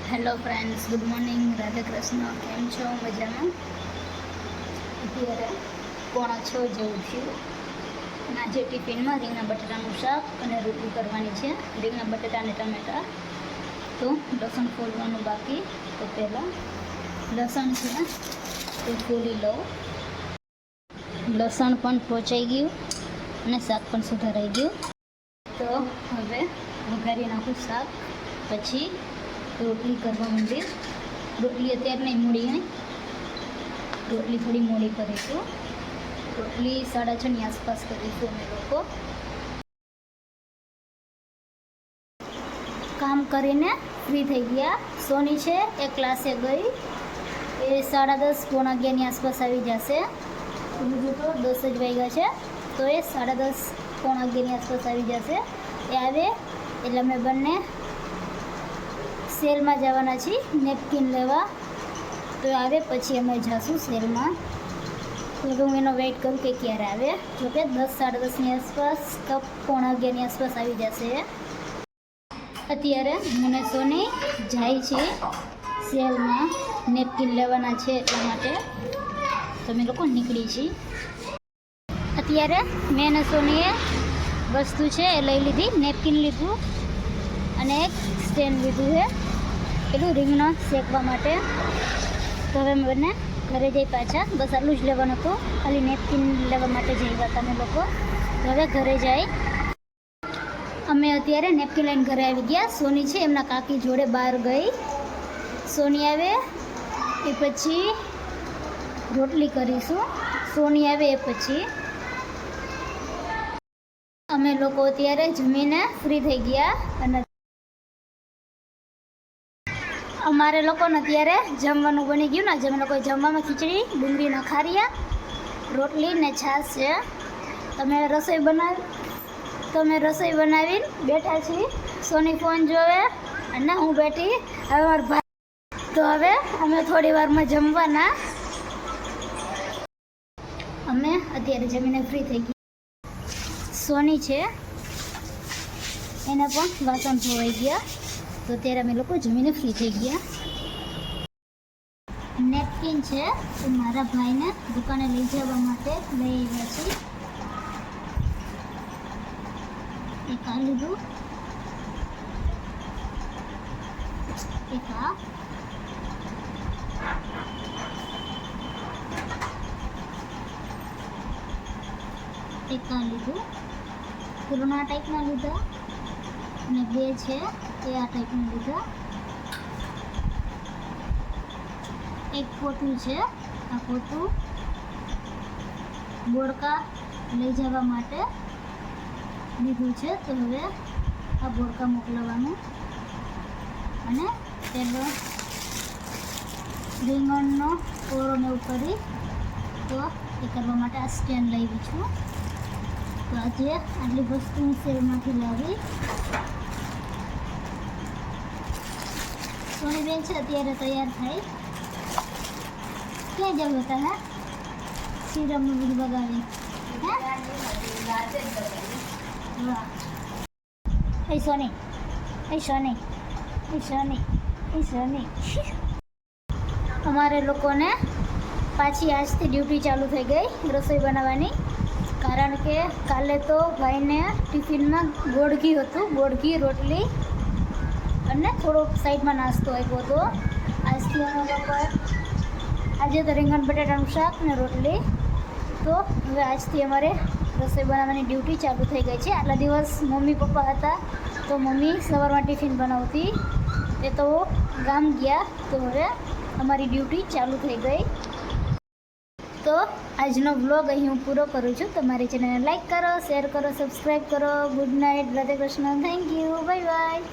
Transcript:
Hello friends, good morning. Radhe Krishna. કેમ છો? મજામાં? અત્યારે 5:45 જેવું થયું. અને આજે ટિફિનમાં રીંગણા બટાટાનું શાક અને રોટલી કરવાની છે. રીંગણા બટાટા અને ટમેટા. તો લસણ ફોલવાનું બાકી. તો પહેલાં લસણ છે તે ફોલી લઉં. લસણ પણ પોચાઈ ગયું અને શાક પણ સુધારાઈ ગયું. તો હવે વઘારી નાખું શાક, પછી રોટલી કરવા માંડીશ. રોટલી અત્યારે નહીં, મોડી રોટલી થોડી મોડી કરીશું. રોટલી 6:30 આસપાસ કરીશું અમે લોકો. કામ કરીને ફ્રી થઈ ગયા. સોની છે એ ક્લાસે ગઈ, એ 10:30 પોણા 11ની આસપાસ આવી જશે. બીજું તો 10 જ વાગ્યા છે, તો એ 10:30 પોણા 11ની આસપાસ આવી જશે. એ આવે એટલે અમે બંને સેલમાં જવાના છીએ નેપકિન લેવા. તો આવે પછી અમે જઈશું સેલમાં. તો હું એનો વેઇટ કરું કે ક્યારે આવે. જોકે 10 10:30ની આસપાસ કપ પોણા 11ની આસપાસ આવી જશે. અત્યારે મને સોની જાય છે સેલમાં, નેપકિન લેવાના છે એટલા માટે તમે લોકો નીકળી છીએ. અત્યારે મેં અને સોનીએ વસ્તુ છે એ લઈ લીધી. નેપકિન લીધું અને એક સ્ટેન્ડ લીધું છે પેલું રીંગણા શેકવા માટે. તો હવે બંને ઘરે જઈ પાછા. બસ આટલું જ લેવાનું હતું, ખાલી નેપકિન લેવા માટે જઈ ગયા તમે લોકો. તો હવે ઘરે જાય. અમે અત્યારે નેપકિન લઈને ઘરે આવી ગયા. સોની છે એમના કાકી જોડે બહાર ગઈ. સોની આવે એ પછી રોટલી કરીશું. સોની આવે એ પછી અમે લોકો અત્યારે જમીને ફ્રી થઈ ગયા. અને અમારે લોકોને અત્યારે જમવાનું બની ગયું ને. અમે લોકો જમવામાં ખીચડી, ડુંગળીના ખારિયા, રોટલી ને છાશ છે. તમે રસોઈ બનાવીને બેઠા છીએ. સોની ફોન જોવે અને હું બેઠી. હવે મારા ભાઈ તો હવે અમે થોડી વારમાં જમવાના. અમે અત્યારે જમીને ફ્રી થઈ ગયા. સોની છે એને પણ વાસણ ધોવાઈ ગયા. તો અત્યારે અમે લોકો જમીને ફ્રી થઈ ગયા. નેપકિન છે તો મારા ભાઈને દુકાને લઈ જવા માટે લઈ આવ્યા છીએ. એક આ લીધું, એક આ, એક આ લીધું. પૂર્ણા ટાઈપના લીધા અને બે છે એ આ ટાઈપનું લીધા. એક પોતું છે, આ પોતું બોડકા લઈ જવા માટે લીધું છે. તો હવે આ બોડકા મોકલવાનું અને તેનો રીંગણનો ઓળોને એવું કરી તો એ કરવા માટે આ સ્ટેન્ડ લાવી છું. તો આજે આટલી વસ્તુ હું સેલમાંથી લાવી. સોની બેન છે અત્યારે તૈયાર થાય. ક્યાં જવું હતા? હે સિરમનું બધું બગાવી. હે સોની, એ સોની, એ સોની, એ સોની. અમારે લોકોને પાછી આજથી ડ્યુટી ચાલુ થઈ ગઈ રસોઈ બનાવવાની. કારણ કે કાલે તો ભાઈને ટિફિનમાં ગોળ ઘી હતું. ગોળ ઘી, રોટલી અને થોડોક સાઈડમાં નાસ્તો આપ્યો હતો. આજથી અમે લોકો આજે તો રીંગણ બટાટાનું શાક ને રોટલી. તો હવે આજથી અમારે રસોઈ બનાવવાની ડ્યુટી ચાલુ થઈ ગઈ છે. આટલા દિવસ મમ્મી પપ્પા હતા તો મમ્મી સવારમાં ટિફિન બનાવતી, એ તો ગામ ગયા. તો હવે અમારી ડ્યુટી ચાલુ થઈ ગઈ. તો આજનો વ્લોગ અહીં હું પૂરો કરું છું. તમારી ચેનલને લાઈક કરો, શેર કરો, સબસ્ક્રાઈબ કરો. Good night. Radhe Krishna. Thank you. Bye bye.